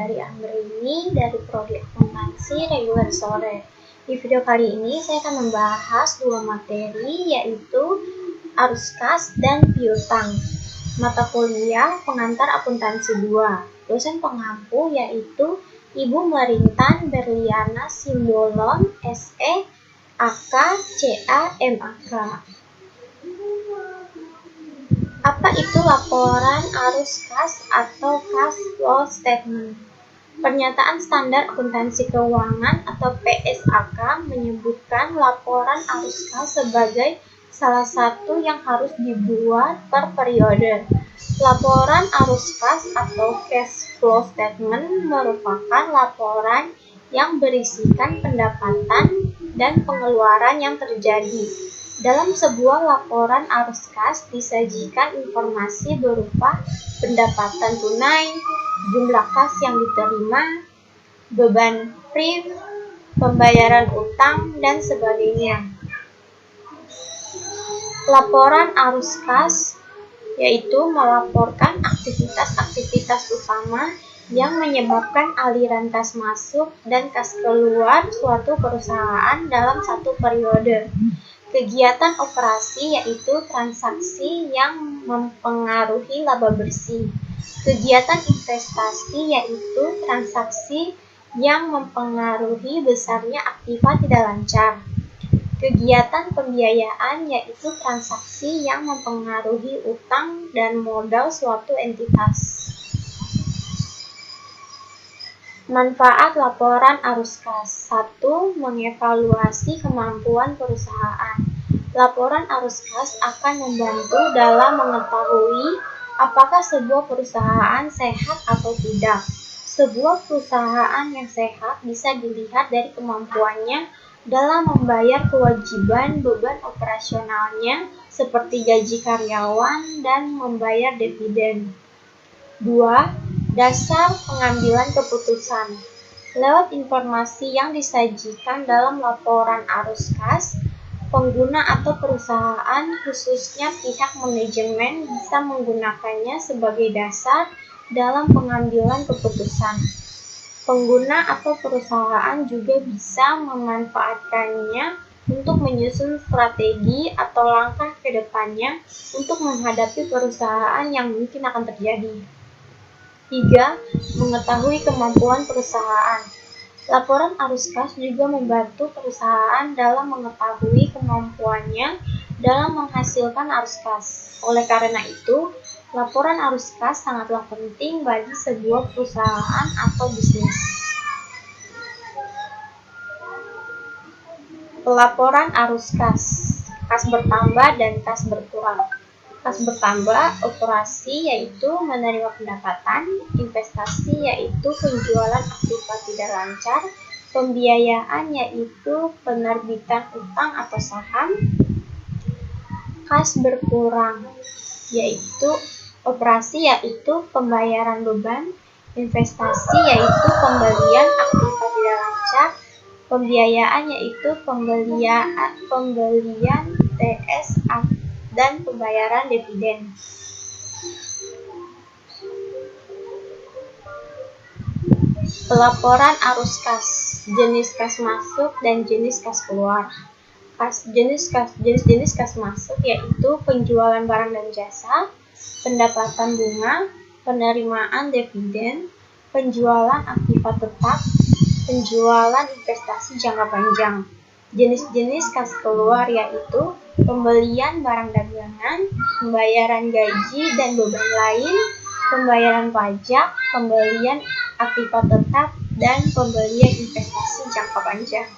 dari Anggreni dari Prodi Akuntansi reguler sore. Di video kali ini saya akan membahas dua materi, yaitu arus kas dan piutang. Mata kuliah pengantar akuntansi 2. Dosen pengampu yaitu Ibu Marintan Berliana Simbolon SE AK CA MAK. Apa itu laporan arus kas atau cash flow statement? Pernyataan Standar Akuntansi Keuangan atau PSAK menyebutkan laporan arus kas sebagai salah satu yang harus dibuat per periode. Laporan arus kas atau cash flow statement merupakan laporan yang berisikan pendapatan dan pengeluaran yang terjadi. Dalam sebuah laporan arus kas disajikan informasi berupa pendapatan tunai, jumlah kas yang diterima, beban print, pembayaran utang, dan sebagainya. Laporan arus kas yaitu melaporkan aktivitas-aktivitas utama yang menyebabkan aliran kas masuk dan kas keluar suatu perusahaan dalam satu periode. Kegiatan operasi yaitu transaksi yang mempengaruhi laba bersih. Kegiatan investasi yaitu transaksi yang mempengaruhi besarnya aktiva tidak lancar. Kegiatan pembiayaan yaitu transaksi yang mempengaruhi utang dan modal suatu entitas. Manfaat laporan arus kas. 1. Mengevaluasi kemampuan perusahaan. Laporan arus kas akan membantu dalam mengetahui apakah sebuah perusahaan sehat atau tidak. Sebuah perusahaan yang sehat bisa dilihat dari kemampuannya dalam membayar kewajiban beban operasionalnya seperti gaji karyawan dan membayar dividen. 2. Dasar pengambilan keputusan. Lewat informasi yang disajikan dalam laporan arus kas, pengguna atau perusahaan, khususnya pihak manajemen, bisa menggunakannya sebagai dasar dalam pengambilan keputusan. Pengguna atau perusahaan juga bisa memanfaatkannya untuk menyusun strategi atau langkah ke depannya untuk menghadapi perusahaan yang mungkin akan terjadi. 3. Mengetahui kemampuan perusahaan. Laporan arus kas juga membantu perusahaan dalam mengetahui kemampuannya dalam menghasilkan arus kas. Oleh karena itu, laporan arus kas sangatlah penting bagi sebuah perusahaan atau bisnis. Laporan arus kas. Kas bertambah dan kas berkurang. Kas bertambah operasi yaitu menerima pendapatan, investasi yaitu penjualan aktiva tidak lancar, pembiayaan yaitu penerbitan utang atau saham. Kas berkurang yaitu operasi yaitu pembayaran beban, investasi yaitu pembelian aktiva tidak lancar, pembiayaan yaitu pembelian TS dan pembayaran dividen. Pelaporan arus kas, jenis kas masuk dan jenis kas keluar. Jenis kas masuk yaitu penjualan barang dan jasa, pendapatan bunga, penerimaan dividen, penjualan aktiva tetap, penjualan investasi jangka panjang. Jenis-jenis kas keluar yaitu pembelian barang dagangan, pembayaran gaji dan beban lain, pembayaran pajak, pembelian aktiva tetap, dan pembelian investasi jangka panjang.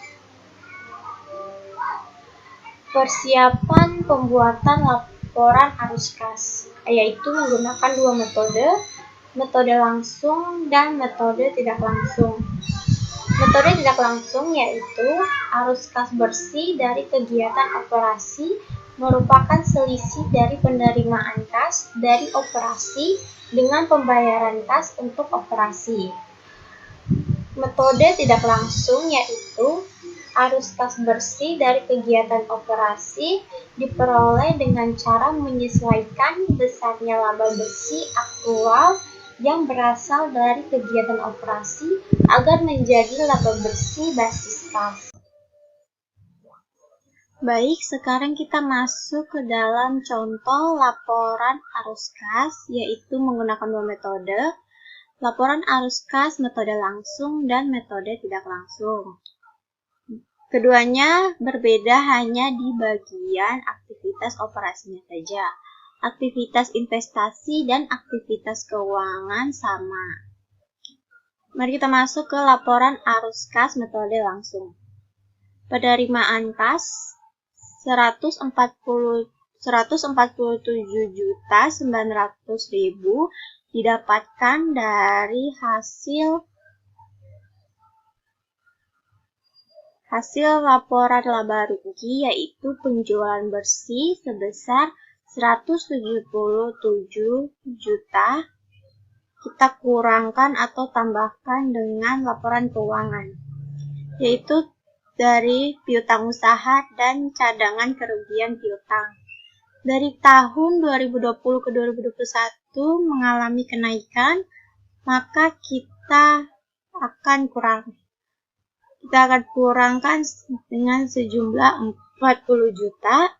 Persiapan pembuatan laporan arus kas yaitu menggunakan dua metode langsung dan metode tidak langsung. Metode tidak langsung yaitu arus kas bersih dari kegiatan operasi merupakan selisih dari penerimaan kas dari operasi dengan pembayaran kas untuk operasi. Metode tidak langsung yaitu arus kas bersih dari kegiatan operasi diperoleh dengan cara menyesuaikan besarnya laba bersih aktual yang berasal dari kegiatan operasi agar menjadi laba bersih basis kas. Baik, sekarang kita masuk ke dalam contoh laporan arus kas, yaitu menggunakan dua metode, laporan arus kas metode langsung dan metode tidak langsung. Keduanya berbeda hanya di bagian aktivitas operasinya saja. Aktivitas investasi dan aktivitas keuangan sama. Mari kita masuk ke laporan arus kas metode langsung. Penerimaan kas 147.900.000 didapatkan dari hasil laporan laba rugi, yaitu penjualan bersih sebesar 177 juta. Kita kurangkan atau tambahkan dengan laporan keuangan, yaitu dari piutang usaha dan cadangan kerugian piutang. Dari tahun 2020 ke 2021 mengalami kenaikan, maka kita akan kurangkan dengan sejumlah 40 juta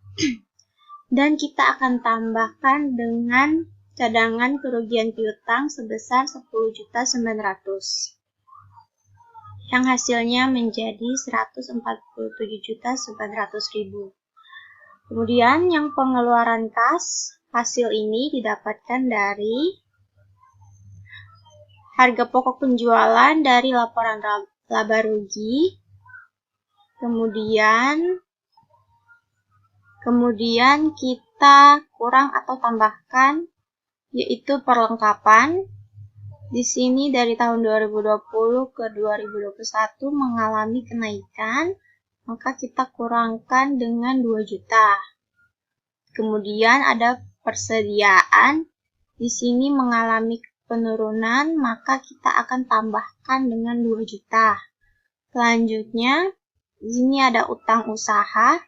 dan kita akan tambahkan dengan cadangan kerugian piutang sebesar 10.900.000 yang hasilnya menjadi 147.900.000. Kemudian yang pengeluaran kas, hasil ini didapatkan dari harga pokok penjualan dari laporan laba rugi, kemudian kita kurang atau tambahkan, yaitu perlengkapan. Di sini dari tahun 2020 ke 2021 mengalami kenaikan, maka kita kurangkan dengan 2 juta. Kemudian ada persediaan, di sini mengalami penurunan, maka kita akan tambahkan dengan 2 juta. Selanjutnya, di sini ada utang usaha,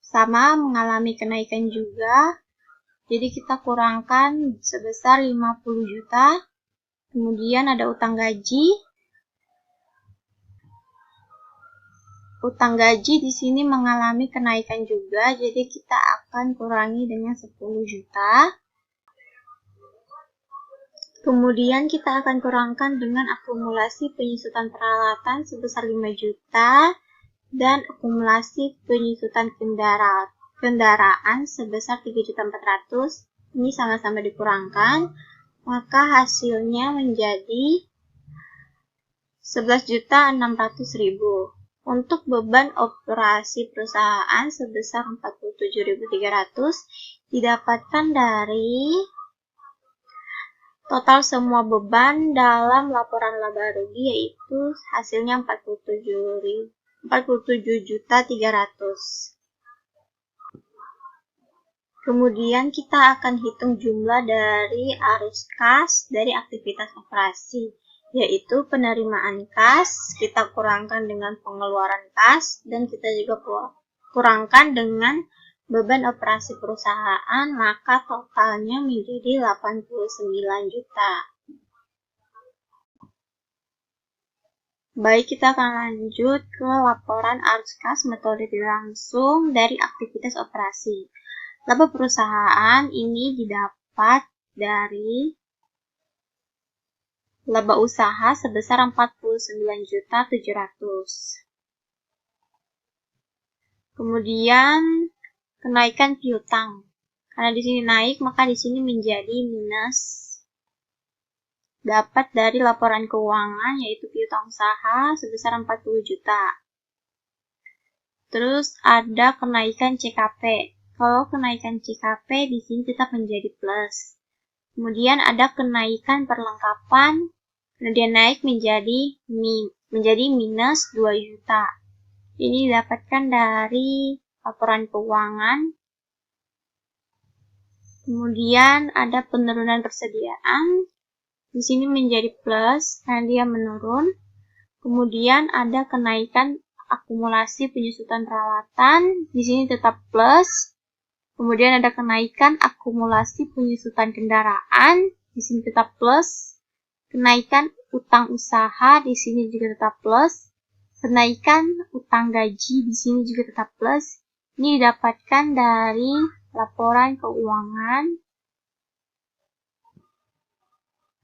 sama mengalami kenaikan juga, jadi kita kurangkan sebesar 50 juta. Kemudian ada utang gaji. Utang gaji di sini mengalami kenaikan juga, jadi kita akan kurangi dengan 10 juta. Kemudian kita akan kurangkan dengan akumulasi penyusutan peralatan sebesar 5 juta dan akumulasi penyusutan kendaraan sebesar 3.400.000. Ini sama-sama dikurangkan, maka hasilnya menjadi 11.600.000. Untuk beban operasi perusahaan sebesar 47.300 didapatkan dari total semua beban dalam laporan laba rugi, yaitu hasilnya 47.300. Kemudian kita akan hitung jumlah dari arus kas dari aktivitas operasi, yaitu penerimaan kas, kita kurangkan dengan pengeluaran kas, dan kita juga kurangkan dengan beban operasi perusahaan, maka totalnya menjadi 89 juta. Baik, kita akan lanjut ke laporan arus kas metode langsung dari aktivitas operasi. Laba perusahaan ini didapat dari laba usaha sebesar 49.700.000. Kemudian kenaikan piutang. Karena di sini naik, maka di sini menjadi minus. Dapat dari laporan keuangan, yaitu piutang usaha sebesar 40 juta. Terus ada kenaikan CKP. Kalau kenaikan CKP di sini tetap menjadi plus. Kemudian ada kenaikan perlengkapan, kemudian naik menjadi minus 2 juta. Ini didapatkan dari laporan keuangan. Kemudian ada penurunan persediaan. Di sini menjadi plus karena dia menurun. Kemudian ada kenaikan akumulasi penyusutan peralatan. Di sini tetap plus. Kemudian ada kenaikan akumulasi penyusutan kendaraan. di sini tetap plus. Kenaikan utang usaha di sini juga tetap plus. Kenaikan utang gaji di sini juga tetap plus. Ini didapatkan dari laporan keuangan.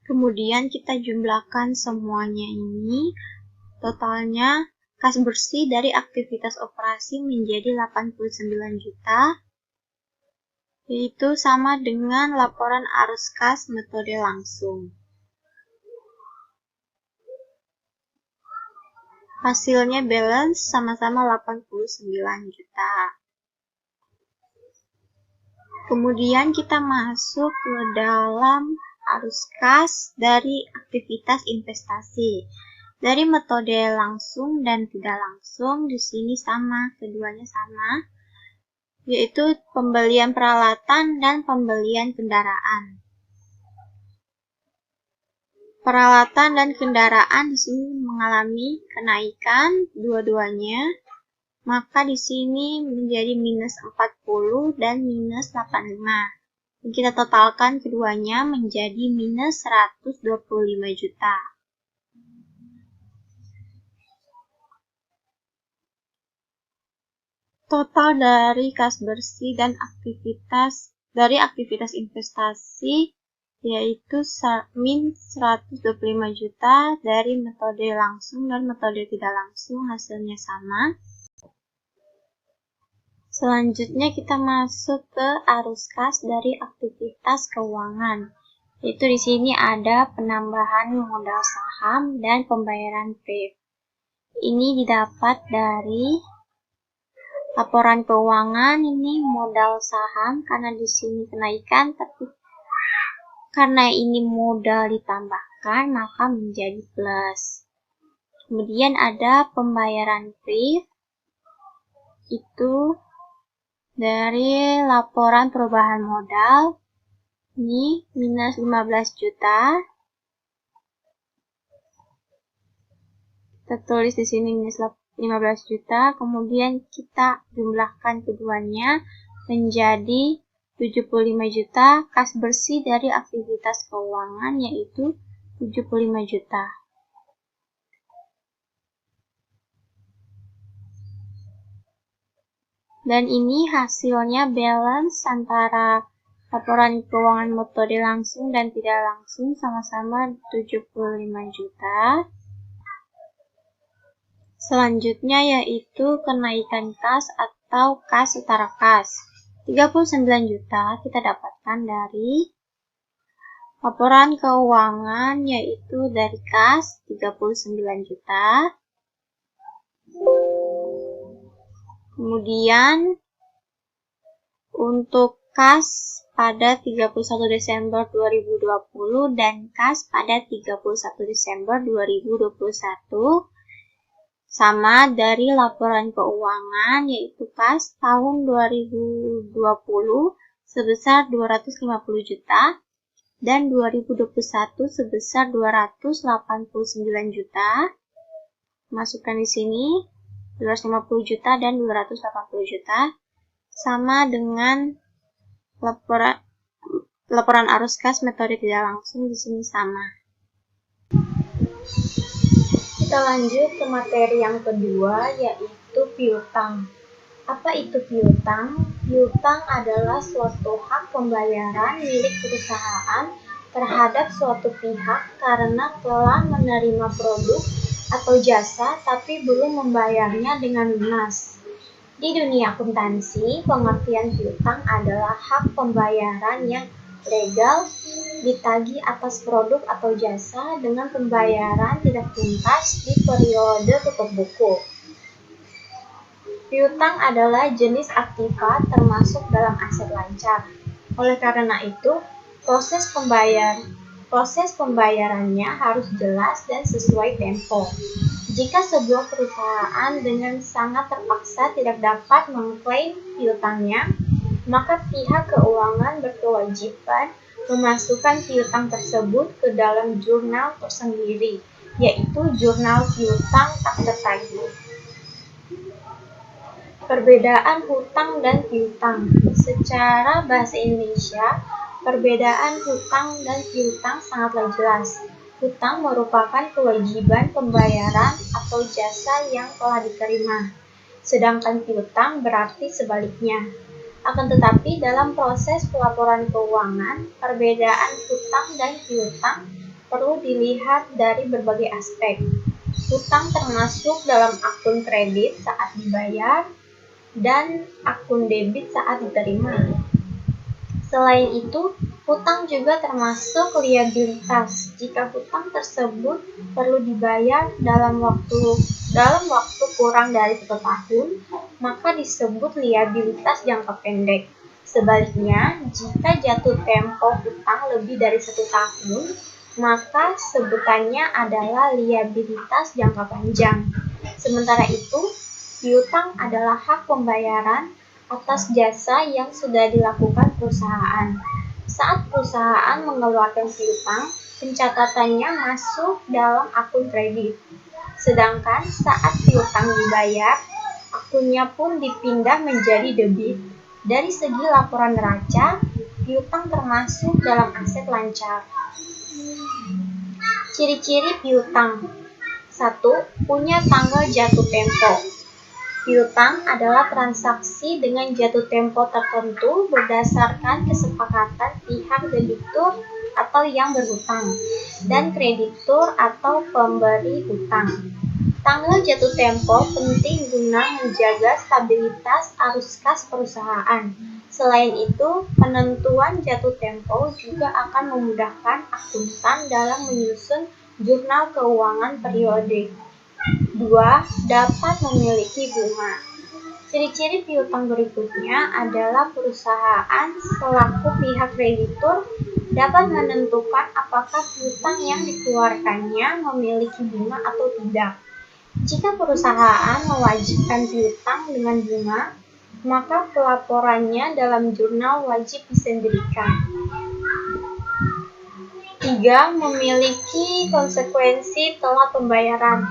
Kemudian kita jumlahkan semuanya ini. Totalnya kas bersih dari aktivitas operasi menjadi 89 juta. Yaitu sama dengan laporan arus kas metode langsung. Hasilnya balance sama-sama 89 juta. Kemudian kita masuk ke dalam arus kas dari aktivitas investasi. Dari metode langsung dan tidak langsung di sini sama, keduanya sama, yaitu pembelian peralatan dan pembelian kendaraan. Peralatan dan kendaraan di sini mengalami kenaikan dua-duanya, maka di sini menjadi minus 40 dan minus 85. Kita totalkan keduanya menjadi minus 125 juta. Total dari kas bersih dan aktivitas investasi yaitu min 125 juta dari metode langsung dan metode tidak langsung, hasilnya sama. Selanjutnya kita masuk ke arus kas dari aktivitas keuangan. Yaitu di sini ada penambahan modal saham dan pembayaran PIF. Ini didapat dari laporan keuangan. Ini modal saham karena di sini kenaikan, tapi karena ini modal ditambahkan maka menjadi plus. Kemudian ada pembayaran PIF, itu dari laporan perubahan modal. Ini minus 15 juta. Kita tulis di sini minus 15 juta, kemudian kita jumlahkan keduanya menjadi 75 juta. Kas bersih dari aktivitas keuangan yaitu 75 juta. Dan ini hasilnya balance antara laporan keuangan metode langsung dan tidak langsung, sama-sama 75 juta. Selanjutnya yaitu kenaikan kas atau kas setara kas. 39 juta kita dapatkan dari laporan keuangan yaitu dari kas 39 juta. Kemudian untuk kas pada 31 Desember 2020 dan kas pada 31 Desember 2021 sama dari laporan keuangan yaitu kas tahun 2020 sebesar 250 juta dan 2021 sebesar 289 juta. Masukkan di sini 250 juta dan 280 juta sama dengan laporan arus kas metode tidak langsung, di sini sama. Kita lanjut ke materi yang kedua, yaitu piutang. Apa itu piutang? Piutang adalah suatu hak pembayaran milik perusahaan terhadap suatu pihak karena telah menerima produk atau jasa tapi belum membayarnya dengan lunas. Di dunia akuntansi, pengertian piutang adalah hak pembayaran yang legal ditagih atas produk atau jasa dengan pembayaran tidak tuntas di periode tutup buku. Piutang adalah jenis aktiva termasuk dalam aset lancar. Oleh karena itu, proses pembayarannya harus jelas dan sesuai tempo. Jika sebuah perusahaan dengan sangat terpaksa tidak dapat mengklaim piutangnya, maka pihak keuangan berkewajiban memasukkan piutang tersebut ke dalam jurnal tersendiri, yaitu jurnal piutang tak tertagih. Perbedaan hutang dan piutang. Secara bahasa Indonesia, Perbedaan hutang dan piutang sangatlah jelas. Hutang merupakan kewajiban pembayaran atau jasa yang telah diterima, sedangkan piutang berarti sebaliknya. Akan tetapi dalam proses pelaporan keuangan, perbedaan hutang dan piutang perlu dilihat dari berbagai aspek. Hutang termasuk dalam akun kredit saat dibayar dan akun debit saat diterima. Selain itu, hutang juga termasuk liabilitas. Jika hutang tersebut perlu dibayar dalam waktu kurang dari 1 tahun, maka disebut liabilitas jangka pendek. Sebaliknya, jika jatuh tempo hutang lebih dari 1 tahun, maka sebutannya adalah liabilitas jangka panjang. Sementara itu, piutang adalah hak pembayaran atas jasa yang sudah dilakukan perusahaan. Saat perusahaan mengeluarkan piutang, pencatatannya masuk dalam akun kredit. Sedangkan saat piutang dibayar, akunnya pun dipindah menjadi debit. Dari segi laporan neraca, piutang termasuk dalam aset lancar. Ciri-ciri piutang. 1. Punya tanggal jatuh tempo. Piutang adalah transaksi dengan jatuh tempo tertentu berdasarkan kesepakatan pihak debitur atau yang berhutang dan kreditur atau pemberi hutang. Tanggal jatuh tempo penting guna menjaga stabilitas arus kas perusahaan. Selain itu, penentuan jatuh tempo juga akan memudahkan akuntan dalam menyusun jurnal keuangan periode. 2. Dapat memiliki bunga. Ciri-ciri piutang berikutnya adalah perusahaan selaku pihak kreditur dapat menentukan apakah piutang yang dikeluarkannya memiliki bunga atau tidak. Jika perusahaan mewajibkan piutang dengan bunga, maka pelaporannya dalam jurnal wajib disendirikan. 3. Memiliki konsekuensi telat pembayaran.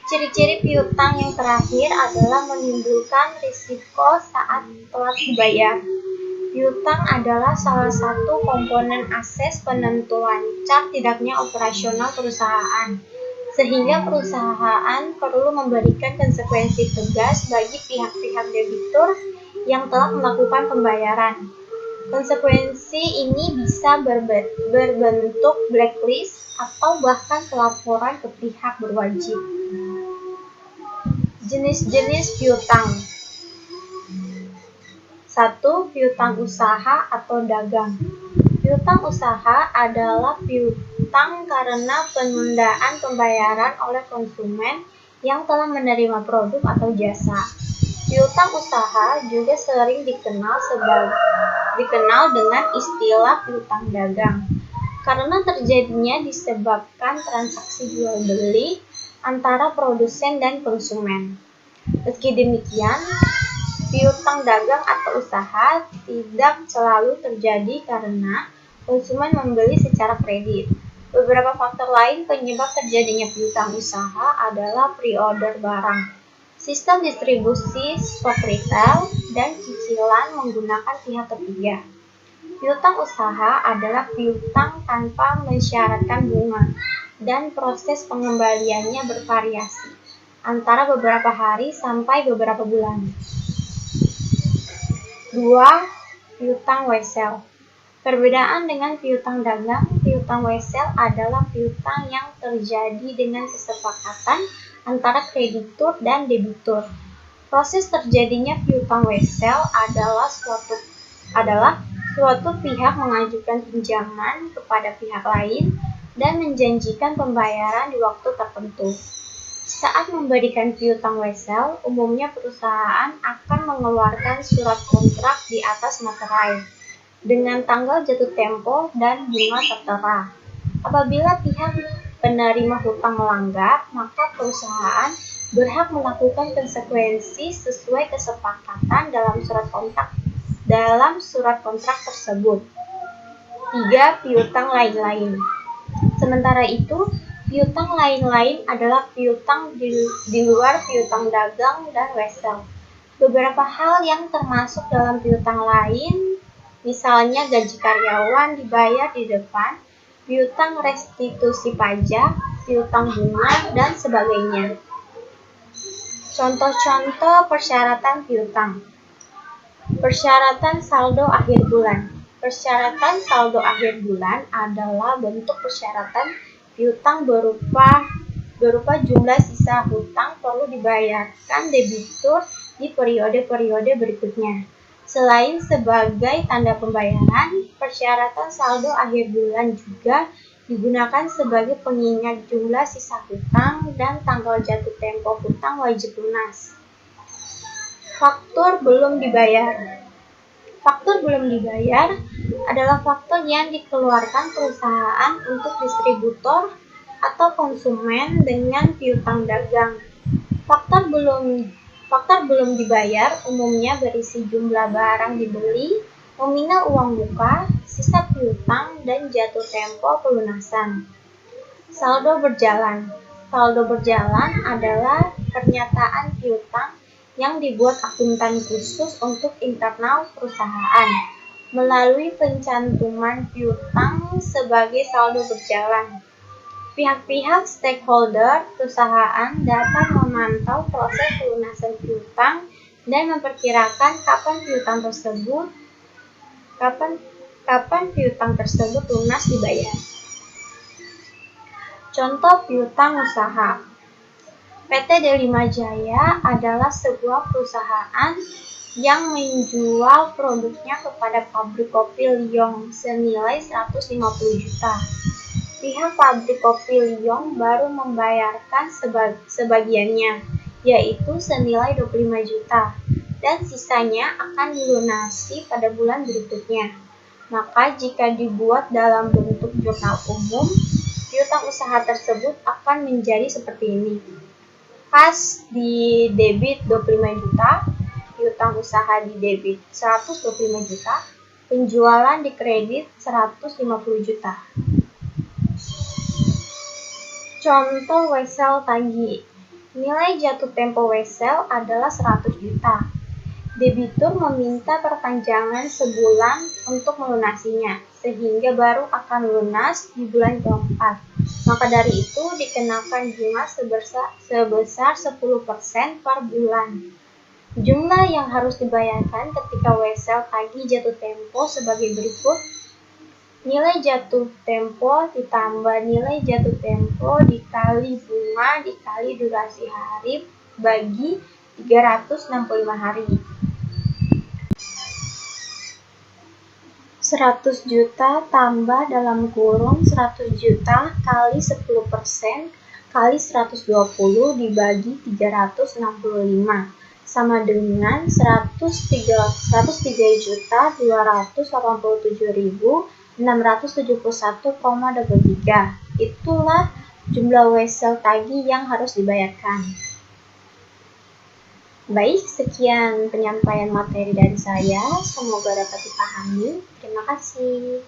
Ciri-ciri piutang yang terakhir adalah menimbulkan risiko saat telat dibayar. Piutang adalah salah satu komponen asas penentu lancar tidaknya operasional perusahaan, sehingga perusahaan perlu memberikan konsekuensi tegas bagi pihak-pihak debitur yang telah melakukan pembayaran. Konsekuensi ini bisa berbentuk blacklist atau bahkan pelaporan ke pihak berwajib. Jenis-jenis piutang. 1. Piutang usaha atau dagang. Piutang usaha adalah piutang karena penundaan pembayaran oleh konsumen yang telah menerima produk atau jasa. Piutang usaha juga sering dikenal dengan istilah piutang dagang karena terjadinya disebabkan transaksi jual beli antara produsen dan konsumen. Meski demikian, piutang dagang atau usaha tidak selalu terjadi karena konsumen membeli secara kredit. Beberapa faktor lain penyebab terjadinya piutang usaha adalah pre-order barang, sistem distribusi stok retail, dan cicilan menggunakan pihak ketiga. Piutang usaha adalah piutang tanpa mensyaratkan bunga, dan proses pengembaliannya bervariasi antara beberapa hari sampai beberapa bulan. 2. Piutang wesel. Perbedaan dengan piutang dagang, piutang wesel adalah piutang yang terjadi dengan kesepakatan antara kreditur dan debitur. Proses terjadinya piutang wesel adalah suatu pihak mengajukan pinjaman kepada pihak lain dan menjanjikan pembayaran di waktu tertentu. Saat memberikan piutang wesel, umumnya perusahaan akan mengeluarkan surat kontrak di atas materai dengan tanggal jatuh tempo dan bunga tertera. Apabila pihak penerima hutang melanggar, maka perusahaan berhak melakukan konsekuensi sesuai kesepakatan dalam surat kontrak tersebut. 3. Piutang lain-lain. Sementara itu, piutang lain-lain adalah piutang di luar piutang dagang dan wesel. Beberapa hal yang termasuk dalam piutang lain Misalnya gaji karyawan dibayar di depan, piutang restitusi pajak, piutang bunga, dan sebagainya. Contoh-contoh persyaratan piutang. Persyaratan saldo akhir bulan. Persyaratan saldo akhir bulan adalah bentuk persyaratan piutang berupa jumlah sisa hutang perlu dibayarkan debitur di periode-periode berikutnya. Selain sebagai tanda pembayaran, persyaratan saldo akhir bulan juga digunakan sebagai pengingat jumlah sisa hutang dan tanggal jatuh tempo hutang wajib lunas. Faktur belum dibayar. Faktur belum dibayar adalah faktur yang dikeluarkan perusahaan untuk distributor atau konsumen dengan piutang dagang. Faktur belum dibayar umumnya berisi jumlah barang dibeli, nominal uang muka, sisa piutang, dan jatuh tempo pelunasan. Saldo berjalan. Saldo berjalan adalah pernyataan piutang yang dibuat akuntan khusus untuk internal perusahaan melalui pencantuman piutang sebagai saldo berjalan. Pihak-pihak stakeholder perusahaan dapat memantau proses pelunasan piutang dan memperkirakan kapan piutang tersebut lunas dibayar. Contoh piutang usaha. PT Delima Jaya adalah sebuah perusahaan yang menjual produknya kepada pabrik kopi Lyong senilai 150 juta. Pihak pabrik kopi Lyong baru membayarkan sebagiannya, yaitu senilai 25 juta, dan sisanya akan dilunasi pada bulan berikutnya. Maka jika dibuat dalam bentuk jurnal umum, piutang usaha tersebut akan menjadi seperti ini. Kas di debit 25 juta, piutang usaha di debit 125 juta, penjualan di kredit 150 juta. Contoh wesel tagih. Nilai jatuh tempo wesel adalah 100 juta. Debitur meminta perpanjangan sebulan untuk melunasinya, sehingga baru akan lunas di bulan keempat. Maka dari itu dikenakan bunga sebesar 10% per bulan. Jumlah yang harus dibayarkan ketika wesel tagih jatuh tempo sebagai berikut. Nilai jatuh tempo ditambah nilai jatuh tempo dikali bunga dikali durasi hari bagi 365 hari. 100 juta tambah dalam kurung 100 juta kali 10% kali 120 dibagi 365 sama dengan 103.287.671,23. Itulah jumlah wesel tagih yang harus dibayarkan. Baik, sekian penyampaian materi dari saya. Semoga dapat dipahami. Terima kasih.